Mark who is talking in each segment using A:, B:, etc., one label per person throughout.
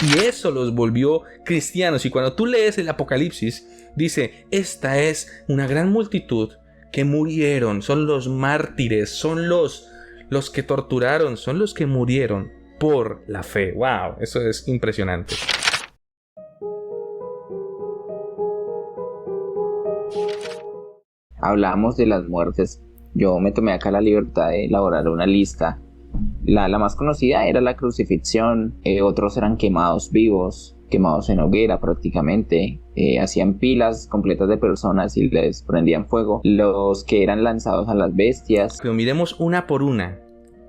A: y eso los volvió cristianos. Y cuando tú lees el Apocalipsis, dice, esta es una gran multitud que murieron, son los mártires, son los que torturaron, son los que murieron por la fe. ¡Wow! Eso es impresionante.
B: Hablamos de las muertes. Yo me tomé acá la libertad de elaborar una lista. La más conocida era la crucifixión, otros eran quemados vivos, quemados en hoguera prácticamente, hacían pilas completas de personas y les prendían fuego, los que eran lanzados a las bestias.
A: Pero miremos una por una,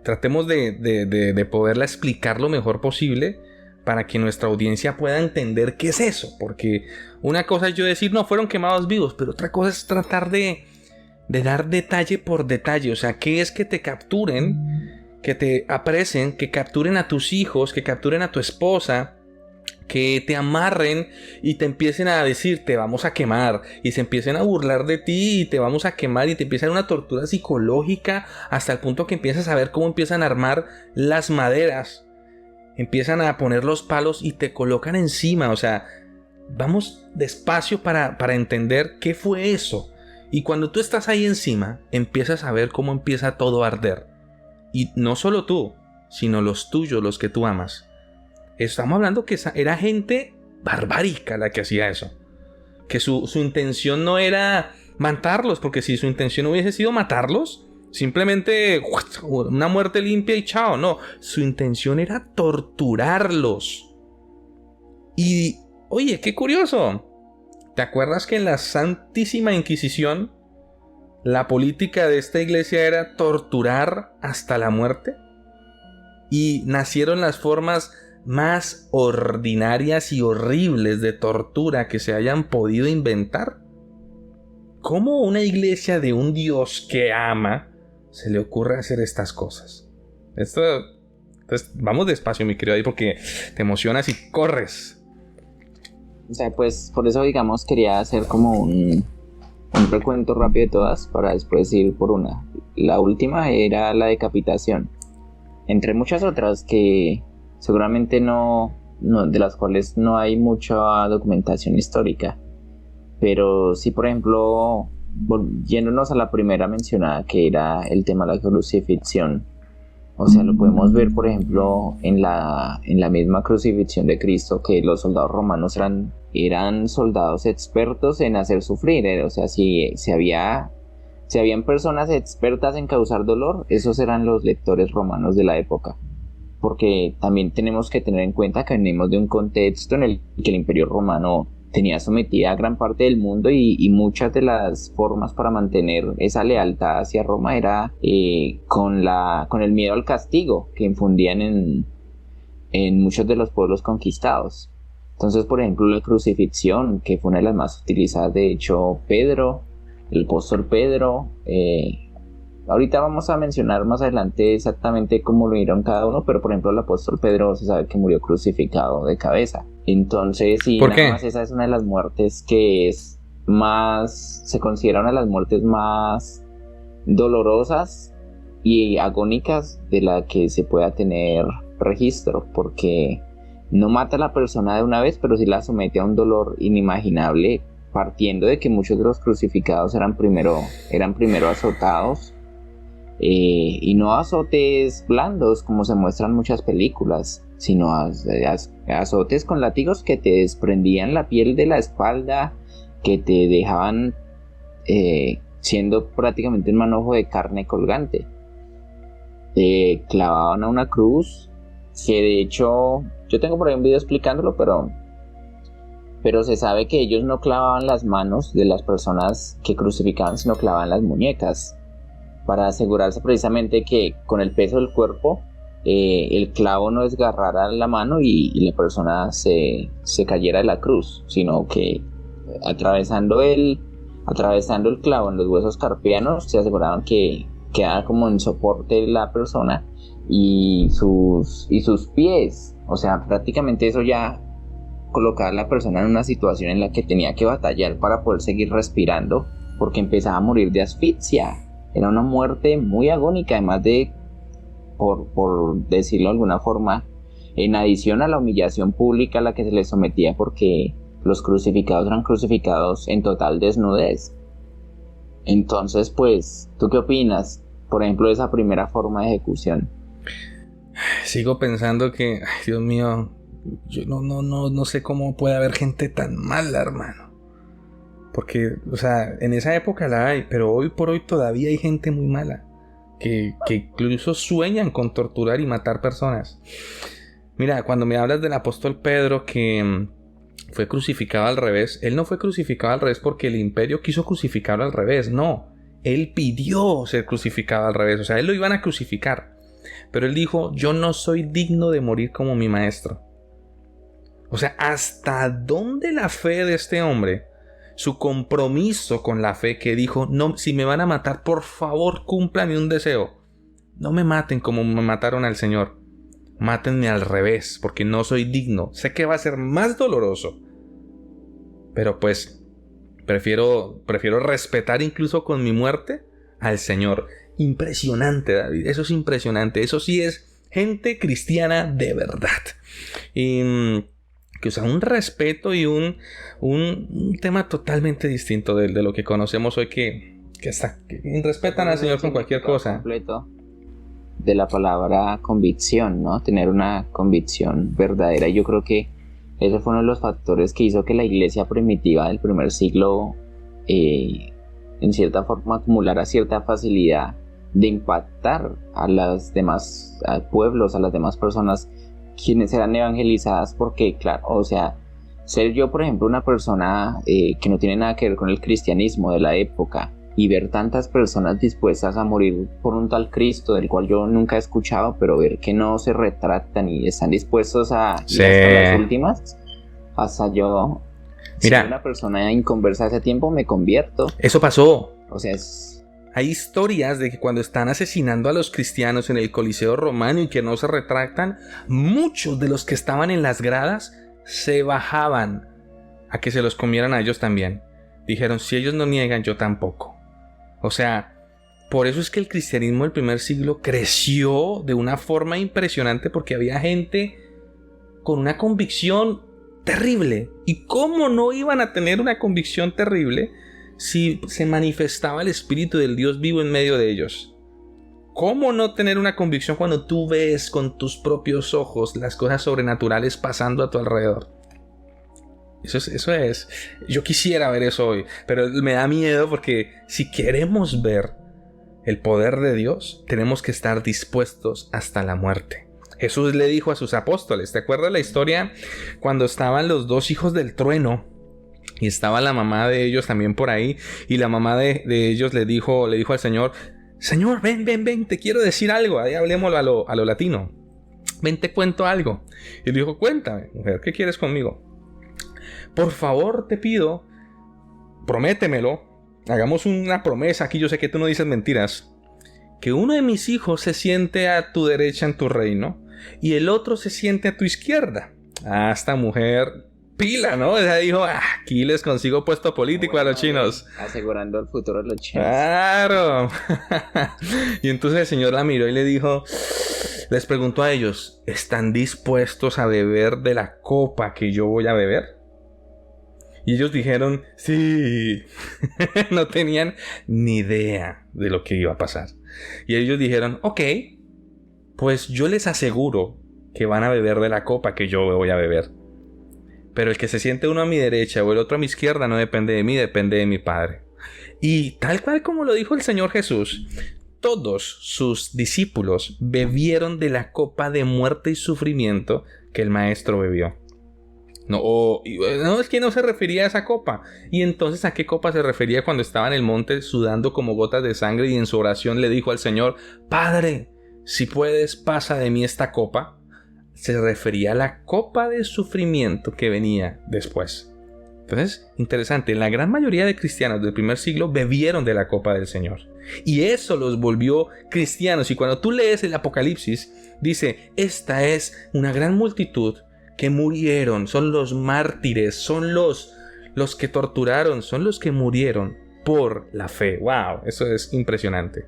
A: tratemos de poderla explicar lo mejor posible para que nuestra audiencia pueda entender qué es eso, porque una cosa es yo decir, no, fueron quemados vivos, pero otra cosa es tratar de dar detalle por detalle, o sea, qué es que te capturen, que te apresen, que capturen a tus hijos, que capturen a tu esposa, que te amarren y te empiecen a decir te vamos a quemar y se empiecen a burlar de ti y te vamos a quemar y te empiezan una tortura psicológica hasta el punto que empiezas a ver cómo empiezan a armar las maderas, empiezan a poner los palos y te colocan encima. O sea, vamos despacio para entender qué fue eso. Y cuando tú estás ahí encima, empiezas a ver cómo empieza todo a arder. Y no solo tú, sino los tuyos, los que tú amas. Estamos hablando que era gente barbárica la que hacía eso. Que su intención no era matarlos, porque si su intención hubiese sido matarlos, simplemente una muerte limpia y chao. No, su intención era torturarlos. Y, oye, qué curioso. ¿Te acuerdas que en la Santísima Inquisición la política de esta iglesia era torturar hasta la muerte? Y nacieron las formas más ordinarias y horribles de tortura que se hayan podido inventar. ¿Cómo una iglesia de un Dios que ama se le ocurre hacer estas cosas? Entonces, vamos despacio, mi querido, ahí porque te emocionas y corres.
B: O sea, pues por eso, digamos, quería hacer como un recuento rápido de todas para después ir por una. La última era la decapitación, entre muchas otras que seguramente no de las cuales no hay mucha documentación histórica, pero sí, por ejemplo, yéndonos a la primera mencionada, que era el tema de la crucifixión. O sea, lo podemos ver, por ejemplo, en la misma crucifixión de Cristo, que los soldados romanos eran soldados expertos en hacer sufrir. O sea, si habían personas expertas en causar dolor, esos eran los lectores romanos de la época. Porque también tenemos que tener en cuenta que venimos de un contexto en el que el Imperio Romano tenía sometida a gran parte del mundo y muchas de las formas para mantener esa lealtad hacia Roma era con el miedo al castigo que infundían en muchos de los pueblos conquistados. Entonces, por ejemplo, la crucifixión, que fue una de las más utilizadas, de hecho, Pedro, el apóstol Pedro, ahorita vamos a mencionar más adelante exactamente cómo lo vieron cada uno, pero por ejemplo el apóstol Pedro se sabe que murió crucificado de cabeza. Entonces, sí,
A: ¿por
B: nada
A: qué?
B: más esa es una de las muertes que es más, se considera una de las muertes más dolorosas y agónicas de la que se pueda tener registro, porque no mata a la persona de una vez, pero sí la somete a un dolor inimaginable, partiendo de que muchos de los crucificados eran primero azotados. Y no azotes blandos como se muestran en muchas películas, sino azotes con látigos que te desprendían la piel de la espalda, que te dejaban siendo prácticamente un manojo de carne colgante. Clavaban a una cruz, que de hecho yo tengo por ahí un video explicándolo, pero se sabe que ellos no clavaban las manos de las personas que crucificaban, sino clavaban las muñecas, para asegurarse precisamente que con el peso del cuerpo el clavo no desgarrara la mano y la persona se cayera de la cruz, sino que atravesando el clavo en los huesos carpianos se aseguraban que quedaba como en soporte la persona y sus pies. O sea, prácticamente eso ya colocaba a la persona en una situación en la que tenía que batallar para poder seguir respirando, porque empezaba a morir de asfixia. Era una muerte muy agónica, además de, por decirlo de alguna forma, en adición a la humillación pública a la que se les sometía porque los crucificados eran crucificados en total desnudez. Entonces, pues, ¿tú qué opinas, por ejemplo, de esa primera forma de ejecución?
A: Sigo pensando que, ay, Dios mío, yo no sé cómo puede haber gente tan mala, hermano. Porque, o sea, en esa época la hay, pero hoy por hoy todavía hay gente muy mala. Que incluso sueñan con torturar y matar personas. Mira, cuando me hablas del apóstol Pedro que fue crucificado al revés, él no fue crucificado al revés porque el imperio quiso crucificarlo al revés, no. Él pidió ser crucificado al revés, o sea, él lo iban a crucificar. Pero él dijo, yo no soy digno de morir como mi maestro. O sea, ¿hasta dónde la fe de este hombre? Su compromiso con la fe que dijo, no, si me van a matar, por favor, cúmplanme un deseo. No me maten como me mataron al Señor. Mátenme al revés, porque no soy digno. Sé que va a ser más doloroso. Pero pues, prefiero respetar incluso con mi muerte al Señor. Impresionante, David. Eso es impresionante. Eso sí es gente cristiana de verdad. Y que, o sea, un respeto y un tema totalmente distinto de lo que conocemos hoy que respetan al Señor con cualquier cosa.
B: Completo de la palabra convicción, ¿no? Tener una convicción verdadera. Yo creo que ese fue uno de los factores que hizo que la iglesia primitiva del primer siglo en cierta forma acumulara cierta facilidad de impactar a los demás pueblos, a las demás personas quienes eran evangelizadas, porque claro, o sea, ser yo por ejemplo una persona que no tiene nada que ver con el cristianismo de la época y ver tantas personas dispuestas a morir por un tal Cristo del cual yo nunca he escuchado, pero ver que no se retractan y están dispuestos a ir hasta las últimas, hasta yo,
A: mira,
B: si una persona inconversa hace tiempo me convierto.
A: Eso pasó.
B: O sea,
A: hay historias de que cuando están asesinando a los cristianos en el Coliseo Romano y que no se retractan, muchos de los que estaban en las gradas se bajaban a que se los comieran a ellos también. Dijeron, si ellos no niegan, yo tampoco. O sea, por eso es que el cristianismo del primer siglo creció de una forma impresionante, porque había gente con una convicción terrible. ¿Y cómo no iban a tener una convicción terrible si se manifestaba el Espíritu del Dios vivo en medio de ellos? ¿Cómo no tener una convicción cuando tú ves con tus propios ojos las cosas sobrenaturales pasando a tu alrededor? Eso es. Yo quisiera ver eso hoy, pero me da miedo porque si queremos ver el poder de Dios, tenemos que estar dispuestos hasta la muerte. Jesús le dijo a sus apóstoles, ¿te acuerdas la historia cuando estaban los dos hijos del trueno? Y estaba la mamá de ellos también por ahí. Y la mamá de ellos le dijo al Señor, Señor, ven, te quiero decir algo. Ahí hablemoslo a lo latino. Ven, te cuento algo. Y le dijo, cuéntame, mujer, ¿qué quieres conmigo? Por favor, te pido, prométemelo. Hagamos una promesa aquí, yo sé que tú no dices mentiras. Que uno de mis hijos se siente a tu derecha en tu reino y el otro se siente a tu izquierda. Ah, esta mujer... pila, ¿no? Ella dijo, aquí les consigo puesto político, bueno, a los chinos.
B: Asegurando el futuro de los chinos.
A: Claro. Y entonces el Señor la miró y le dijo, les preguntó a ellos, ¿están dispuestos a beber de la copa que yo voy a beber? Y ellos dijeron, sí. No tenían ni idea de lo que iba a pasar. Y ellos dijeron, ok, pues yo les aseguro que van a beber de la copa que yo voy a beber. Pero el que se siente uno a mi derecha o el otro a mi izquierda no depende de mí, depende de mi Padre. Y tal cual como lo dijo el Señor Jesús, todos sus discípulos bebieron de la copa de muerte y sufrimiento que el Maestro bebió. No, es que no se refería a esa copa. Y entonces, ¿a qué copa se refería cuando estaba en el monte sudando como gotas de sangre y en su oración le dijo al Señor, Padre, si puedes, pasa de mí esta copa? Se refería a la copa de sufrimiento que venía después. Entonces, interesante, la gran mayoría de cristianos del primer siglo bebieron de la copa del Señor. Y eso los volvió cristianos. Y cuando tú lees el Apocalipsis, dice, esta es una gran multitud que murieron, son los mártires, son los que torturaron, son los que murieron por la fe. ¡Wow! Eso es impresionante.